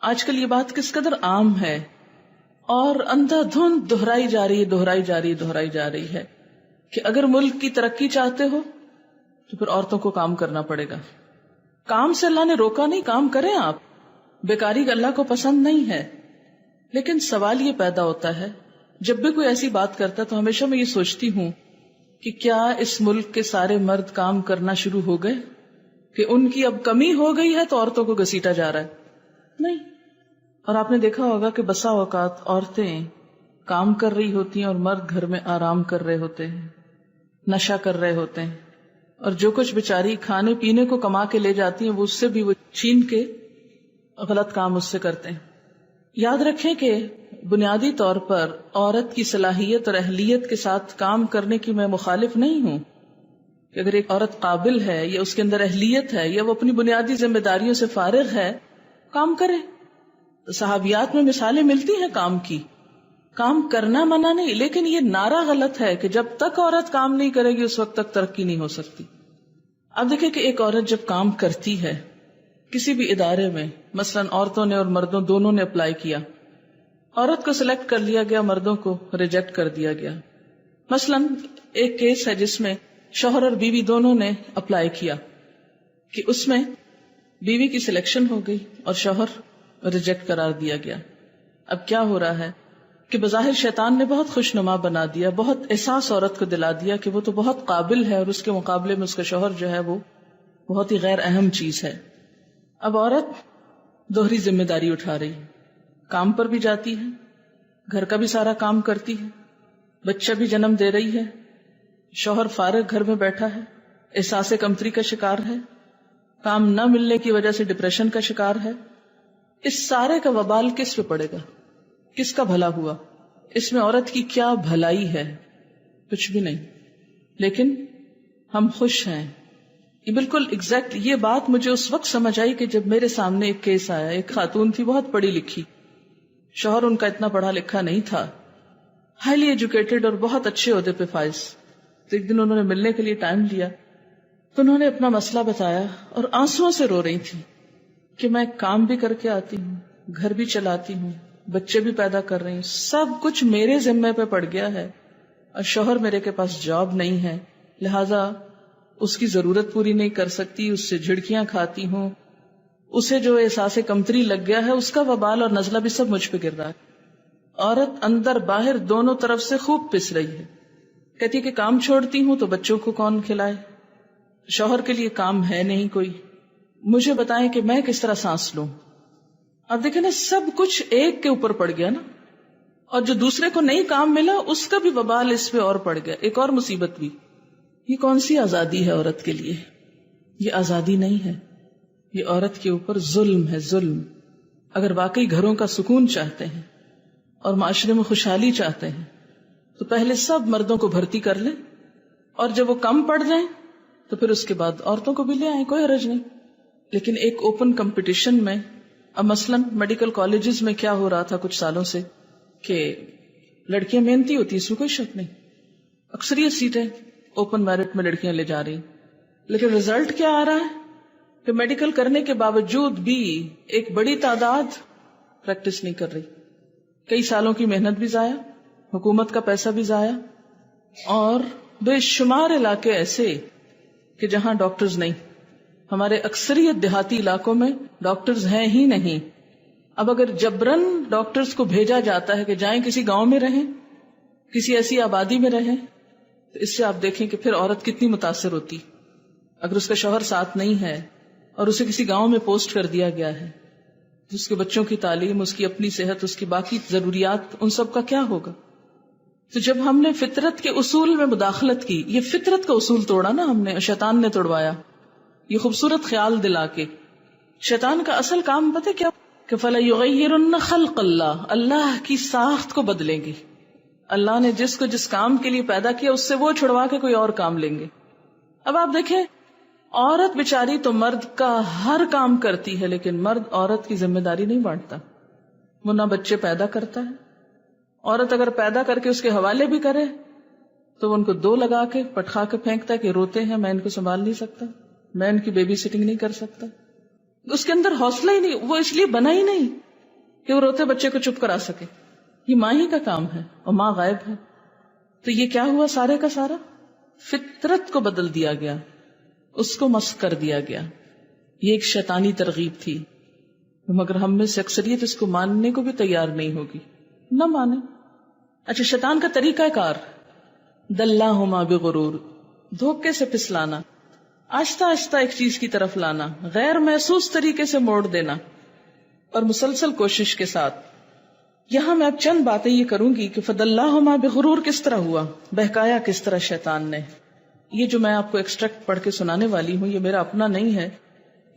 آج کل یہ بات کس قدر عام ہے اور اندھا دھند دہرائی جا رہی ہے کہ اگر ملک کی ترقی چاہتے ہو تو پھر عورتوں کو کام کرنا پڑے گا. کام سے اللہ نے روکا نہیں، کام کریں آپ، بیکاری اللہ کو پسند نہیں ہے. لیکن سوال یہ پیدا ہوتا ہے جب بھی کوئی ایسی بات کرتا ہے تو ہمیشہ میں یہ سوچتی ہوں کہ کیا اس ملک کے سارے مرد کام کرنا شروع ہو گئے کہ ان کی اب کمی ہو گئی ہے تو عورتوں کو گھسیٹا جا رہا ہے؟ نہیں. اور آپ نے دیکھا ہوگا کہ بسا اوقات عورتیں کام کر رہی ہوتی ہیں اور مرد گھر میں آرام کر رہے ہوتے ہیں، نشہ کر رہے ہوتے ہیں، اور جو کچھ بیچاری کھانے پینے کو کما کے لے جاتی ہیں وہ اس سے بھی وہ چھین کے غلط کام اس سے کرتے ہیں. یاد رکھیں کہ بنیادی طور پر عورت کی صلاحیت اور اہلیت کے ساتھ کام کرنے کی میں مخالف نہیں ہوں کہ اگر ایک عورت قابل ہے یا اس کے اندر اہلیت ہے یا وہ اپنی بنیادی ذمہ داریوں سے فارغ ہے، کام کرے. صحابیات میں مثالیں ملتی ہیں کام کی، کام کرنا منع نہیں، لیکن یہ نعرہ غلط ہے کہ جب تک عورت کام نہیں کرے گی اس وقت تک ترقی نہیں ہو سکتی. اب دیکھیں کہ ایک عورت جب کام کرتی ہے کسی بھی ادارے میں، مثلا عورتوں نے اور مردوں دونوں نے اپلائی کیا، عورت کو سلیکٹ کر لیا گیا، مردوں کو ریجیکٹ کر دیا گیا. مثلا ایک کیس ہے جس میں شوہر اور بیوی دونوں نے اپلائی کیا کہ اس میں بیوی کی سلیکشن ہو گئی اور شوہر ریجیکٹ قرار دیا گیا. اب کیا ہو رہا ہے کہ بظاہر شیطان نے بہت خوشنما بنا دیا، بہت احساس عورت کو دلا دیا کہ وہ تو بہت قابل ہے اور اس کے مقابلے میں اس کا شوہر جو ہے وہ بہت ہی غیر اہم چیز ہے. اب عورت دوہری ذمہ داری اٹھا رہی ہے، کام پر بھی جاتی ہے، گھر کا بھی سارا کام کرتی ہے، بچہ بھی جنم دے رہی ہے، شوہر فارغ گھر میں بیٹھا ہے، احساس کمتری کا شکار ہے، کام نہ ملنے کی وجہ سے ڈپریشن کا شکار ہے. اس سارے کا وبال کس پہ پڑے گا؟ کس کا بھلا ہوا؟ اس میں عورت کی کیا بھلائی ہے؟ کچھ بھی نہیں. لیکن ہم خوش ہیں. یہ بالکل ایگزیکٹ یہ بات مجھے اس وقت سمجھ آئی کہ جب میرے سامنے ایک کیس آیا. ایک خاتون تھی بہت پڑھی لکھی، شوہر ان کا اتنا پڑھا لکھا نہیں تھا، ہائیلی ایجوکیٹڈ اور بہت اچھے عہدے پہ فائز. تو ایک دن انہوں نے ملنے کے لیے ٹائم لیا تو انہوں نے اپنا مسئلہ بتایا اور آنسوؤں سے رو رہی تھی کہ میں کام بھی کر کے آتی ہوں، گھر بھی چلاتی ہوں، بچے بھی پیدا کر رہی ہوں، سب کچھ میرے ذمے پہ پڑ گیا ہے اور شوہر میرے کے پاس جاب نہیں ہے، لہذا اس کی ضرورت پوری نہیں کر سکتی، اس سے جھڑکیاں کھاتی ہوں، اسے جو احساس کمتری لگ گیا ہے اس کا وبال اور نزلہ بھی سب مجھ پہ گر رہا ہے. عورت اندر باہر دونوں طرف سے خوب پس رہی ہے. کہتی کہ کام چھوڑتی ہوں تو بچوں کو کون کھلائے، شوہر کے لیے کام ہے نہیں کوئی، مجھے بتائیں کہ میں کس طرح سانس لوں. اب دیکھیں نا، سب کچھ ایک کے اوپر پڑ گیا نا، اور جو دوسرے کو نہیں کام ملا اس کا بھی وبال اس پہ اور پڑ گیا، ایک اور مصیبت بھی. یہ کون سی آزادی ہے عورت کے لیے؟ یہ آزادی نہیں ہے، یہ عورت کے اوپر ظلم ہے، ظلم. اگر واقعی گھروں کا سکون چاہتے ہیں اور معاشرے میں خوشحالی چاہتے ہیں تو پہلے سب مردوں کو بھرتی کر لیں، اور جب وہ کم پڑ جائیں تو پھر اس کے بعد عورتوں کو بھی لے آئیں، کوئی حرج نہیں. لیکن ایک اوپن کمپٹیشن میں، اب مثلا میڈیکل کالجز میں کیا ہو رہا تھا کچھ سالوں سے کہ لڑکیاں محنتی ہوتی، اس میں کوئی شک نہیں، اکثریت سیٹیں اوپن میرٹ میں لڑکیاں لے جا رہی، لیکن رزلٹ کیا آ رہا ہے کہ میڈیکل کرنے کے باوجود بھی ایک بڑی تعداد پریکٹس نہیں کر رہی. کئی سالوں کی محنت بھی ضائع، حکومت کا پیسہ بھی ضائع، اور بے شمار علاقے ایسے کہ جہاں ڈاکٹرز نہیں. ہمارے اکثریت دیہاتی علاقوں میں ڈاکٹرز ہیں ہی نہیں. اب اگر جبرن ڈاکٹرز کو بھیجا جاتا ہے کہ جائیں کسی گاؤں میں رہیں، کسی ایسی آبادی میں رہیں، تو اس سے آپ دیکھیں کہ پھر عورت کتنی متاثر ہوتی. اگر اس کا شوہر ساتھ نہیں ہے اور اسے کسی گاؤں میں پوسٹ کر دیا گیا ہے، اس کے بچوں کی تعلیم، اس کی اپنی صحت، اس کی باقی ضروریات، ان سب کا کیا ہوگا؟ تو جب ہم نے فطرت کے اصول میں مداخلت کی، یہ فطرت کا اصول توڑا نا ہم نے، شیطان نے توڑوایا یہ خوبصورت خیال دلا کے. شیطان کا اصل کام پتہ کیا کہ فَلَيُغَيِّرُنَّ خَلْقَ اللَّهِ، اللہ کی ساخت کو بدلیں گے. اللہ نے جس کو جس کام کے لیے پیدا کیا اس سے وہ چھڑوا کے کوئی اور کام لیں گے. اب آپ دیکھیں، عورت بیچاری تو مرد کا ہر کام کرتی ہے، لیکن مرد عورت کی ذمہ داری نہیں بانٹتا. وہ نہ بچے پیدا کرتا ہے. عورت اگر پیدا کر کے اس کے حوالے بھی کرے تو وہ ان کو دو لگا کے پٹخا کے پھینکتا ہے کہ روتے ہیں، میں ان کو سنبھال نہیں سکتا، میں ان کی بیبی سٹنگ نہیں کر سکتا. اس کے اندر حوصلہ ہی نہیں، وہ اس لیے بنا ہی نہیں کہ وہ روتے بچے کو چپ کرا سکے. یہ ماں ہی کا کام ہے اور ماں غائب ہے. تو یہ کیا ہوا؟ سارے کا سارا فطرت کو بدل دیا گیا، اس کو مسخ کر دیا گیا. یہ ایک شیطانی ترغیب تھی، مگر ہم میں سے اکثریت اس کو ماننے کو بھی تیار نہیں ہوگی. نہ مانے. اچھا، شیطان کا طریقہ کار دلہما بغرور، دھوکے سے پھسلانا، آہستہ آہستہ ایک چیز کی طرف لانا، غیر محسوس طریقے سے موڑ دینا، اور مسلسل کوشش کے ساتھ. یہاں میں اب چند باتیں یہ کروں گی کہ فدلہما بغرور کس طرح ہوا، بہکایا کس طرح شیطان نے. یہ جو میں آپ کو ایکسٹریکٹ پڑھ کے سنانے والی ہوں یہ میرا اپنا نہیں ہے،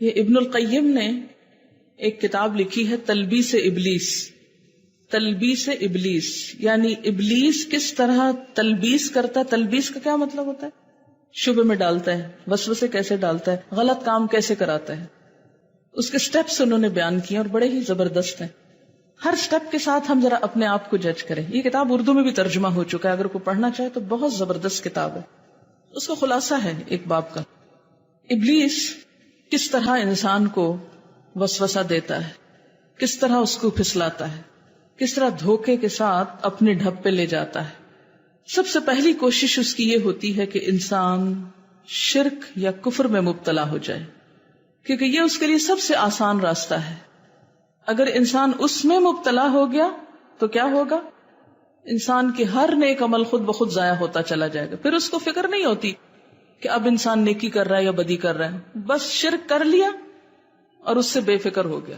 یہ ابن القیم نے ایک کتاب لکھی ہے تلبیس ابلیس. تلبیس ابلیس یعنی ابلیس کس طرح تلبیس کرتا ہے. تلبیس کا کیا مطلب ہوتا ہے؟ شبہ میں ڈالتا ہے، وسوسے کیسے ڈالتا ہے، غلط کام کیسے کراتا ہے. اس کے سٹیپس انہوں نے بیان کیے اور بڑے ہی زبردست ہیں. ہر سٹیپ کے ساتھ ہم ذرا اپنے آپ کو جج کریں. یہ کتاب اردو میں بھی ترجمہ ہو چکا ہے، اگر کوئی پڑھنا چاہے تو بہت زبردست کتاب ہے. اس کا خلاصہ ہے ایک باب کا، ابلیس کس طرح انسان کو وسوسہ دیتا ہے، کس طرح اس کو پھسلاتا ہے، کس طرح دھوکے کے ساتھ اپنے ڈھب پہ لے جاتا ہے. سب سے پہلی کوشش اس کی یہ ہوتی ہے کہ انسان شرک یا کفر میں مبتلا ہو جائے، کیونکہ یہ اس کے لیے سب سے آسان راستہ ہے. اگر انسان اس میں مبتلا ہو گیا تو کیا ہوگا؟ انسان کے ہر نیک عمل خود بخود ضائع ہوتا چلا جائے گا. پھر اس کو فکر نہیں ہوتی کہ اب انسان نیکی کر رہا ہے یا بدی کر رہا ہے، بس شرک کر لیا اور اس سے بے فکر ہو گیا.